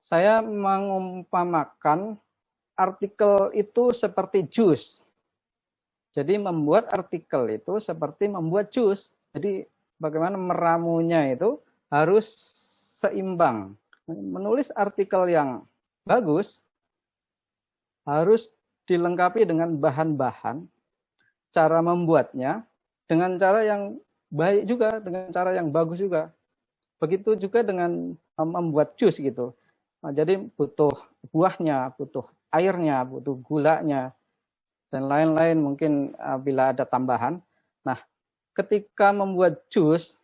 Saya mengumpamakan artikel itu seperti jus. Jadi membuat artikel itu seperti membuat jus. Jadi bagaimana meramunya itu harus seimbang. Menulis artikel yang bagus harus dilengkapi dengan bahan-bahan, cara membuatnya dengan cara yang baik juga, dengan cara yang bagus juga. Begitu juga dengan membuat jus gitu. Jadi butuh buahnya, butuh airnya, butuh gulanya, dan lain-lain mungkin bila ada tambahan. Nah, ketika membuat jus,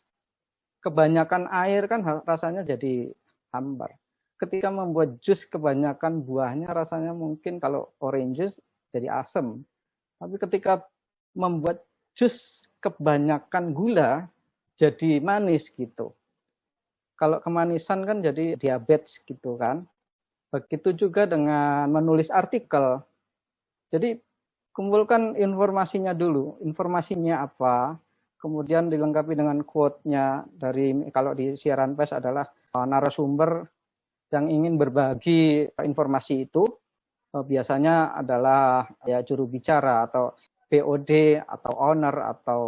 kebanyakan air kan rasanya jadi hambar. Ketika membuat jus kebanyakan buahnya rasanya mungkin kalau orange juice jadi asam. Tapi ketika membuat jus kebanyakan gula jadi manis gitu. Kalau kemanisan kan jadi diabetes gitu kan. Begitu juga dengan menulis artikel. Jadi kumpulkan informasinya dulu. Informasinya apa, kemudian dilengkapi dengan quote-nya dari, kalau di siaran pers adalah narasumber yang ingin berbagi informasi itu. Biasanya adalah ya juru bicara atau BOD atau owner atau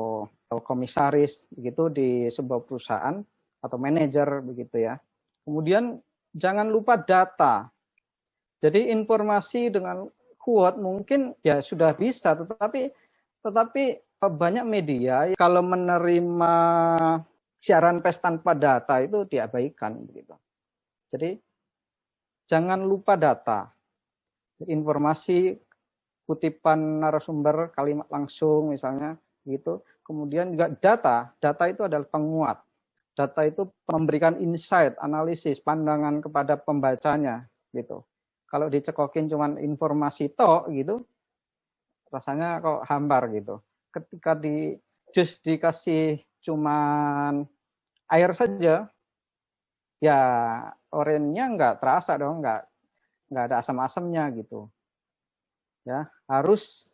komisaris begitu di sebuah perusahaan atau manajer begitu ya. Kemudian jangan lupa data. Jadi informasi dengan quote mungkin ya sudah bisa, tetapi banyak media kalau menerima siaran pers tanpa data itu diabaikan begitu. Jadi jangan lupa data. Informasi, kutipan narasumber, kalimat langsung misalnya gitu. Kemudian juga data itu adalah penguat. Data itu memberikan insight, analisis, pandangan kepada pembacanya gitu. Kalau dicekokin cuman informasi tok gitu, rasanya kok hambar gitu. Ketika jus dikasih cuman air saja, ya orennya nggak terasa dong, nggak ada asam-asamnya gitu. Ya, harus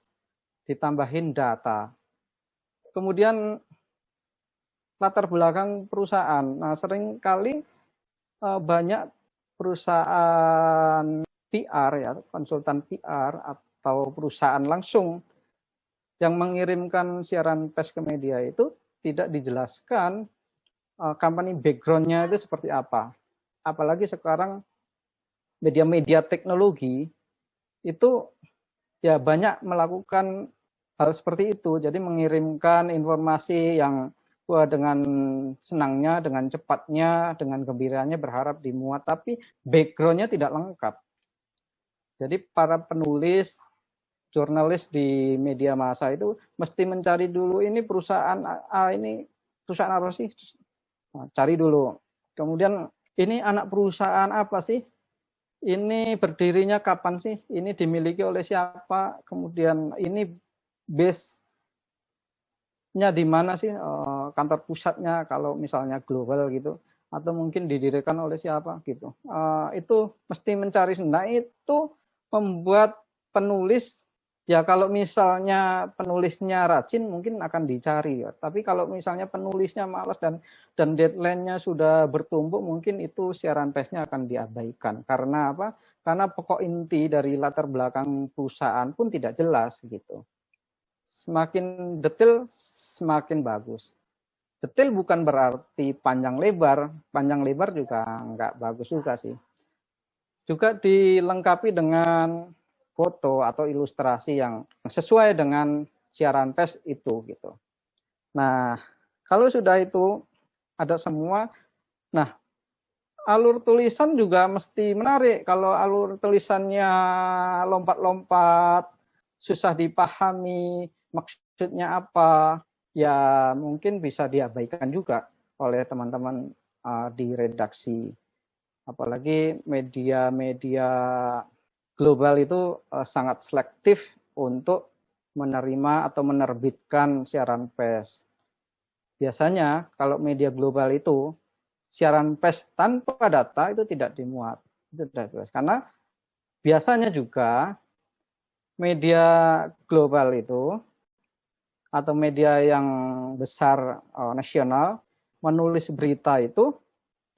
ditambahin data. Kemudian latar belakang perusahaan. Nah, seringkali banyak perusahaan PR ya, konsultan PR atau perusahaan langsung yang mengirimkan siaran pers ke media itu tidak dijelaskan company background-nya itu seperti apa. Apalagi sekarang media-media teknologi itu ya banyak melakukan hal seperti itu. Jadi mengirimkan informasi yang dengan senangnya, dengan cepatnya, dengan gembiranya berharap dimuat, tapi background-nya tidak lengkap. Jadi para penulis, jurnalis di media massa itu mesti mencari dulu ini perusahaan ini perusahaan apa sih? Nah, cari dulu. Kemudian ini anak perusahaan apa sih? Ini berdirinya kapan sih? Ini dimiliki oleh siapa? Kemudian ini base-nya di mana sih? Kantor pusatnya kalau misalnya global gitu, atau mungkin didirikan oleh siapa gitu. Itu mesti mencari. Nah, itu membuat penulis ya, kalau misalnya penulisnya rajin mungkin akan dicari ya. Tapi kalau misalnya penulisnya malas dan deadline-nya sudah bertumbuk, mungkin itu siaran persnya akan diabaikan. Karena apa? Karena pokok inti dari latar belakang perusahaan pun tidak jelas gitu. Semakin detail semakin bagus. Detail bukan berarti panjang lebar juga nggak bagus juga sih. Juga dilengkapi dengan foto atau ilustrasi yang sesuai dengan siaran pers itu gitu. Nah, kalau sudah itu ada semua, nah alur tulisan juga mesti menarik. Kalau alur tulisannya lompat-lompat, susah dipahami maksudnya apa, ya mungkin bisa diabaikan juga oleh teman-teman di redaksi. Apalagi media-media global itu sangat selektif untuk menerima atau menerbitkan siaran pers. Biasanya kalau media global itu siaran pers tanpa data itu tidak dimuat. Itu tidak jelas. Karena biasanya juga media global itu atau media yang besar nasional menulis berita itu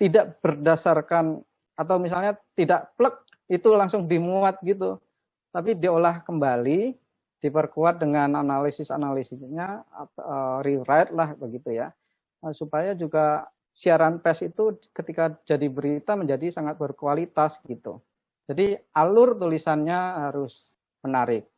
tidak berdasarkan atau misalnya tidak plek itu langsung dimuat gitu, tapi diolah kembali, diperkuat dengan analisisnya, rewrite lah begitu ya, supaya juga siaran pers itu ketika jadi berita menjadi sangat berkualitas gitu. Jadi alur tulisannya harus menarik.